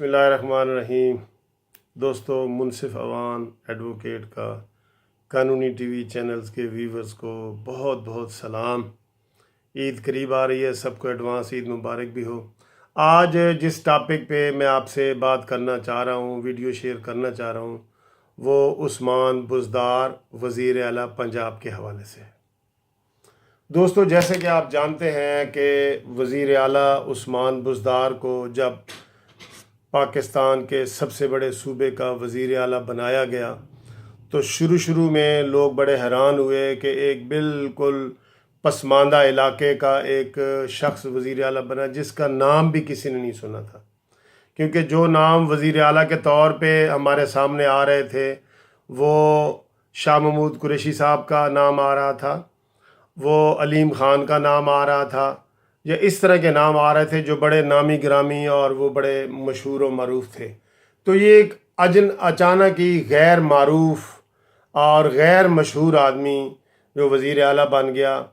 बिस्मिल्लाहिर्रहमानिर्रहीम। दोस्तों, मुनसिफ अवान एडवोकेट का कानूनी टीवी चैनल्स के व्यूवर्स को बहुत बहुत सलाम। ईद करीब आ रही है, सबको एडवांस ईद मुबारक भी हो। आज जिस टॉपिक पे मैं आपसे बात करना चाह रहा हूँ, वीडियो शेयर करना चाह रहा हूँ, वो उस्मान बुज़दार वज़ीर आला पंजाब के हवाले से। दोस्तों, जैसे कि आप जानते हैं कि वज़ीर आला उस्मान बुज़दार को जब पाकिस्तान के सबसे बड़े सूबे का वज़ीर आला बनाया गया तो शुरू में लोग बड़े हैरान हुए कि एक बिल्कुल पसमानदा इलाके का एक शख्स वज़ीर आला बना जिसका नाम भी किसी ने नहीं सुना था। क्योंकि जो नाम वज़ीर आला के तौर पे हमारे सामने आ रहे थे वो शाह महमूद कुरैशी साहब का नाम आ रहा था, वो अलीम ख़ान का नाम आ रहा था, या इस तरह के नाम आ रहे थे जो बड़े नामी गिरामी और वो बड़े मशहूर व मरूफ थे। तो ये एक अचानक ही गैर मारूफ और गैर मशहूर आदमी जो वज़ीर आला बन गया।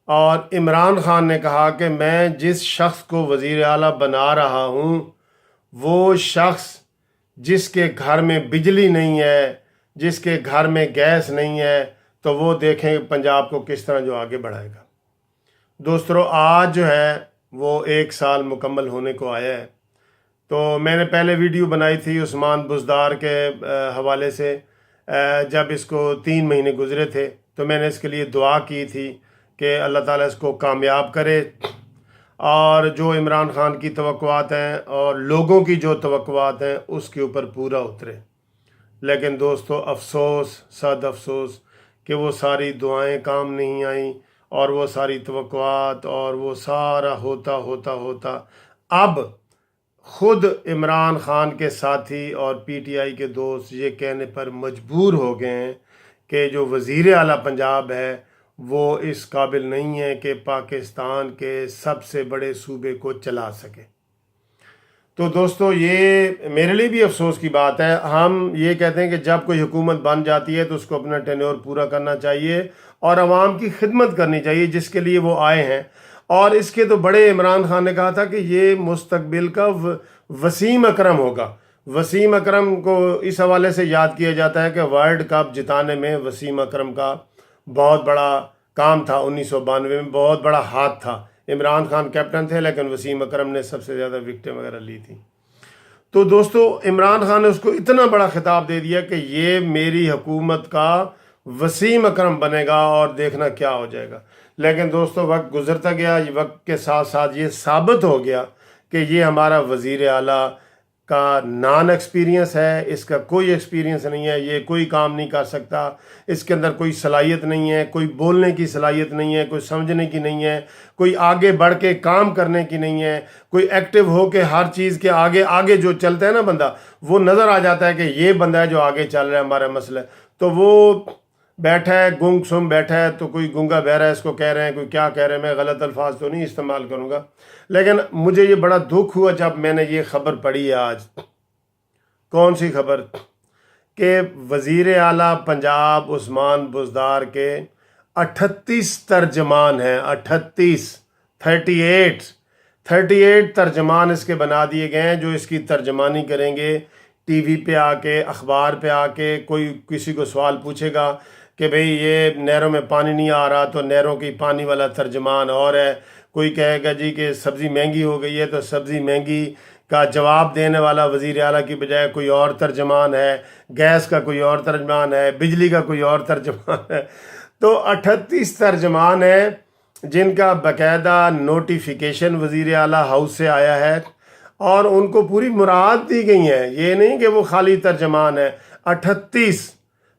और इमरान ख़ान ने कहा कि मैं जिस शख्स को वज़ीर आला बना रहा हूँ वो शख्स जिसके घर में बिजली नहीं है, जिसके घर में गैस नहीं है, तो वो देखें पंजाब को किस तरह जो आगे बढ़ाएगा। दोस्तों, आज जो है वो 1 साल मुकम्मल होने को आया है। तो मैंने पहले वीडियो बनाई थी उस्मान बुज़दार के हवाले से। जब इसको 3 महीने गुज़रे थे तो मैंने इसके लिए दुआ की थी कि अल्लाह ताला इसको कामयाब करे और जो इमरान ख़ान की तवक्कुआत हैं और लोगों की जो तवक्कुआत हैं उसके ऊपर पूरा उतरे। लेकिन दोस्तों, अफसोस सद अफसोस कि वो सारी दुआएं काम नहीं आईं और वो सारी तवक्कुआत और वो सारा होता होता होता अब ख़ुद इमरान ख़ान के साथी और पीटीआई के दोस्त ये कहने पर मजबूर हो गए हैं कि जो वज़ीर आला पंजाब है वो इस काबिल नहीं है कि पाकिस्तान के सबसे बड़े सूबे को चला सके। तो दोस्तों, ये मेरे लिए भी अफसोस की बात है। हम ये कहते हैं कि जब कोई हुकूमत बन जाती है तो उसको अपना टेन्योर पूरा करना चाहिए और आवाम की खिदमत करनी चाहिए जिसके लिए वो आए हैं। और इसके तो बड़े इमरान ख़ान ने कहा था कि ये मुस्तकबिल का वसीम अकरम होगा। वसीम अकरम को इस हवाले से याद किया जाता है कि वर्ल्ड कप जिताने में वसीम अकरम का बहुत बड़ा काम था। 1992 में बहुत बड़ा हाथ था। इमरान ख़ान कैप्टन थे लेकिन वसीम अकरम ने सबसे ज़्यादा विकेटें वगैरह ली थी। तो दोस्तों, इमरान ख़ान ने उसको इतना बड़ा खिताब दे दिया कि ये मेरी हुकूमत का वसीम अकरम बनेगा और देखना क्या हो जाएगा। लेकिन दोस्तों, वक्त गुजरता गया, वक्त के साथ साथ ये साबित हो गया कि ये हमारा वज़ीर आला का नॉन एक्सपीरियंस है, इसका कोई एक्सपीरियंस नहीं है, ये कोई काम नहीं कर सकता, इसके अंदर कोई सलाहियत नहीं है, कोई बोलने की सलाहियत नहीं है, कोई समझने की नहीं है, कोई आगे बढ़ के काम करने की नहीं है, कोई एक्टिव हो के हर चीज़ के आगे आगे जो चलता है ना बंदा, वो नज़र आ जाता है कि ये बंदा है जो आगे चल रहा है हमारा मसला। तो वो बैठा है गुंग सुम बैठा है, तो कोई गूंगा बहरा है, इसको कह रहे हैं, कोई क्या कह रहे हैं, मैं गलत अल्फाज तो नहीं इस्तेमाल करूँगा। लेकिन मुझे ये बड़ा दुख हुआ जब मैंने ये ख़बर पढ़ी है आज। कौन सी खबर? कि वज़ीर आला पंजाब उस्मान बुज़दार के 38 तर्जमान हैं। 38 तर्जमान इसके बना दिए गए हैं जो इसकी तर्जमानी करेंगे। टीवी पे आके, अखबार पे आके कोई किसी को सवाल पूछेगा कि भाई ये नहरों में पानी नहीं आ रहा तो नहरों की पानी वाला तर्जमान और है। कोई कहेगा जी कि सब्ज़ी महंगी हो गई है तो सब्ज़ी महंगी का जवाब देने वाला वज़ीर आला की बजाय कोई और तर्जमान है। गैस का कोई और तर्जमान है, बिजली का कोई और तर्जमान है। तो 38 तर्जमान है जिनका बाकायदा नोटिफिकेशन वज़ीर आला हाउस से आया है और उनको पूरी मुराद दी गई है। ये नहीं कि वो खाली तर्जमान है। 38,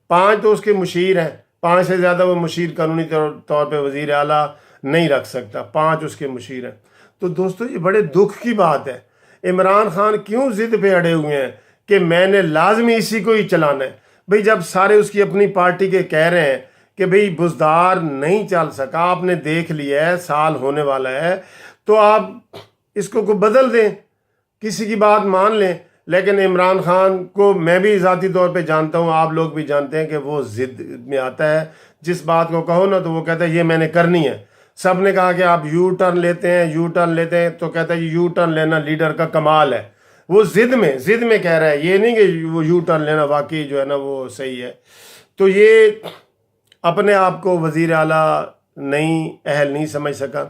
5 तो उसके मुशीर हैं, 5 से ज़्यादा वो मुशीर कानूनी तौर पे वज़ीर आला नहीं रख सकता, 5 उसके मुशीर हैं। तो दोस्तों, ये बड़े दुख की बात है। इमरान ख़ान क्यों ज़िद पे अड़े हुए हैं कि मैंने लाजमी इसी को ही चलाना है? भाई, जब सारे उसकी अपनी पार्टी के कह रहे हैं कि भाई बुज़दार नहीं चल सका, आपने देख लिया है, साल होने वाला है, तो आप इसको को बदल दें, किसी की बात मान लें। लेकिन इमरान ख़ान को मैं भी ज़ाती तौर पे जानता हूँ, आप लोग भी जानते हैं कि वो ज़िद में आता है। जिस बात को कहो ना तो वो कहता है ये मैंने करनी है। सब ने कहा कि आप यू टर्न लेते हैं, तो कहता है यू टर्न लेना लीडर का कमाल है। وہ ضد میں کہہ رہا ہے، یہ نہیں کہ وہ یو ٹرن لینا واقعی جو ہے نا وہ صحیح ہے. تو یہ اپنے آپ کو وزیر اعلیٰ اہل نہیں سمجھ سکا.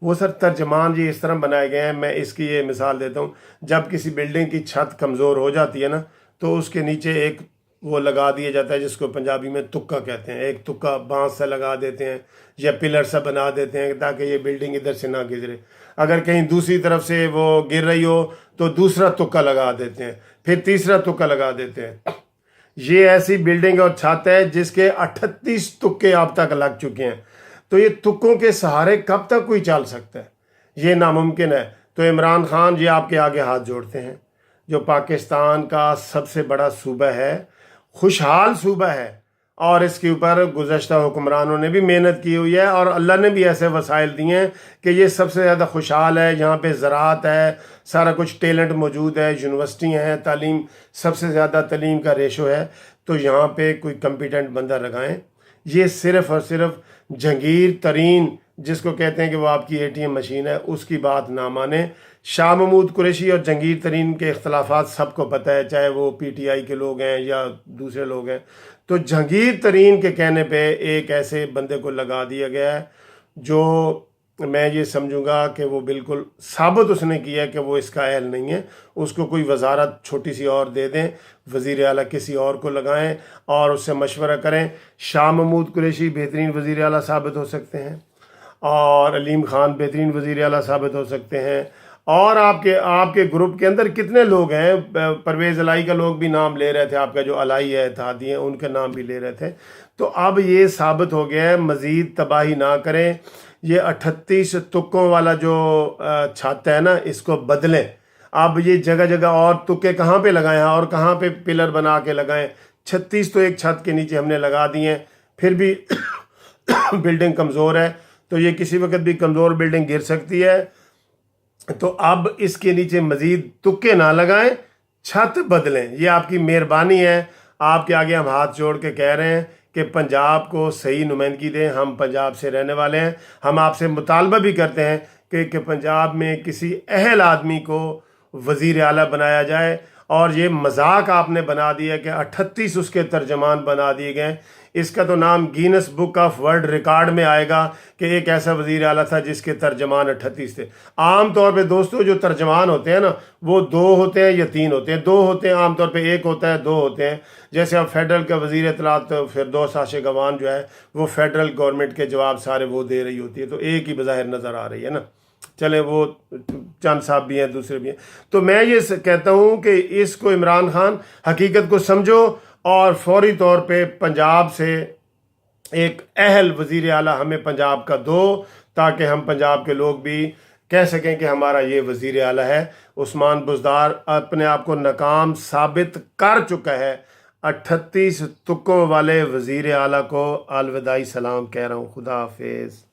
وہ سر ترجمان جی اس طرح بنائے گئے ہیں. میں اس کی یہ مثال دیتا ہوں. جب کسی بلڈنگ کی چھت کمزور ہو جاتی ہے نا تو اس کے نیچے ایک وہ لگا دیا جاتا ہے جس کو پنجابی میں تکا کہتے ہیں. ایک تکا بانس سے لگا دیتے ہیں یا پلر سے بنا دیتے ہیں تاکہ یہ بلڈنگ ادھر سے نہ گزرے. اگر کہیں دوسری طرف سے وہ گر رہی ہو تو دوسرا تکا لگا دیتے ہیں، پھر تیسرا تکا لگا دیتے ہیں. یہ ایسی بلڈنگ اور چھت ہے جس کے 38 تکے اب تک لگ چکے ہیں. تو یہ تکوں کے سہارے کب تک کوئی چل سکتا ہے؟ یہ ناممکن ہے. تو عمران خان جی آپ کے آگے ہاتھ جوڑتے ہیں. جو پاکستان کا سب سے بڑا صوبہ ہے، خوشحال صوبہ ہے، اور اس کے اوپر گزشتہ حکمرانوں نے بھی محنت کی ہوئی ہے اور اللہ نے بھی ایسے وسائل دیے ہیں کہ یہ سب سے زیادہ خوشحال ہے. یہاں پہ زراعت ہے، سارا کچھ ٹیلنٹ موجود ہے، یونیورسٹی ہیں، تعلیم سب سے زیادہ تعلیم کا ریشو ہے. تو یہاں پہ کوئی کمپیٹنٹ بندہ لگائیں. یہ صرف اور صرف جہانگیر ترین جس کو کہتے ہیں کہ وہ آپ کی ATM مشین ہے اس کی بات نہ مانیں. شاہ محمود قریشی اور جہانگیر ترین کے اختلافات سب کو پتہ ہے، چاہے وہ PTI کے لوگ ہیں یا دوسرے لوگ ہیں. تو جہانگیر ترین کے کہنے پہ ایک ایسے بندے کو لگا دیا گیا ہے جو میں یہ سمجھوں گا کہ وہ بالکل ثابت اس نے کیا کہ وہ اس کا اہل نہیں ہے. اس کو کوئی وزارت چھوٹی سی اور دے دیں، وزیر اعلیٰ کسی اور کو لگائیں اور اس سے مشورہ کریں. شاہ محمود قریشی بہترین وزیر اعلیٰ ثابت ہو سکتے ہیں اور علیم خان بہترین وزیر اعلیٰ ثابت ہو سکتے ہیں. اور آپ کے گروپ کے اندر کتنے لوگ ہیں؟ پرویز الائی کا لوگ بھی نام لے رہے تھے، آپ کا جو الائی ہے اتحادی ہیں ان کے نام بھی لے رہے تھے. تو اب یہ ثابت ہو گیا ہے، مزید تباہی نہ کریں. یہ 38 تکوں والا جو چھت ہے نا اس کو بدلیں. اب یہ جگہ جگہ اور تکے کہاں پہ لگائیں اور کہاں پہ پلر بنا کے لگائیں. 36 تو ایک چھت کے نیچے ہم نے لگا دیے ہیں، پھر بھی بلڈنگ کمزور ہے. تو یہ کسی وقت بھی کمزور بلڈنگ گر سکتی ہے. تو اب اس کے نیچے مزید تکے نہ لگائیں، چھت بدلیں. یہ آپ کی مہربانی ہے. آپ کے آگے ہم ہاتھ جوڑ کے کہہ رہے ہیں کہ پنجاب کو صحیح نمائندگی دیں. ہم پنجاب سے رہنے والے ہیں. ہم آپ سے مطالبہ بھی کرتے ہیں کہ پنجاب میں کسی اہل آدمی کو وزیر اعلیٰ بنایا جائے. اور یہ مذاق آپ نے بنا دیا کہ 38 اس کے ترجمان بنا دیے گئے. اس کا تو نام grains book of world record میں آئے گا کہ ایک ایسا وزیر اعلیٰ تھا جس کے ترجمان 38 تھے. عام طور پہ دوستو جو ترجمان ہوتے ہیں نا وہ 2 ہوتے ہیں یا 3 ہوتے ہیں. 2 ہوتے ہیں عام طور پہ، 1 ہوتا ہے، 2 ہوتے ہیں. جیسے اب فیڈرل کا وزیر اطلاعات فردوس عاشقوان جو ہے وہ فیڈرل گورنمنٹ کے جواب سارے وہ دے رہی ہوتی ہے، تو ایک ہی بظاہر نظر آ رہی ہے نا. چلے وہ چند صاحب بھی ہیں، دوسرے بھی ہیں. تو میں یہ کہتا ہوں کہ اس کو عمران خان حقیقت کو سمجھو اور فوری طور پہ پنجاب سے ایک اہل وزیر اعلیٰ ہمیں پنجاب کا دو، تاکہ ہم پنجاب کے لوگ بھی کہہ سکیں کہ ہمارا یہ وزیر اعلیٰ ہے. عثمان بزدار اپنے آپ کو ناکام ثابت کر چکا ہے. 38 تکوں والے وزیر اعلیٰ کو الوداعی سلام کہہ رہا ہوں. خدا حافظ.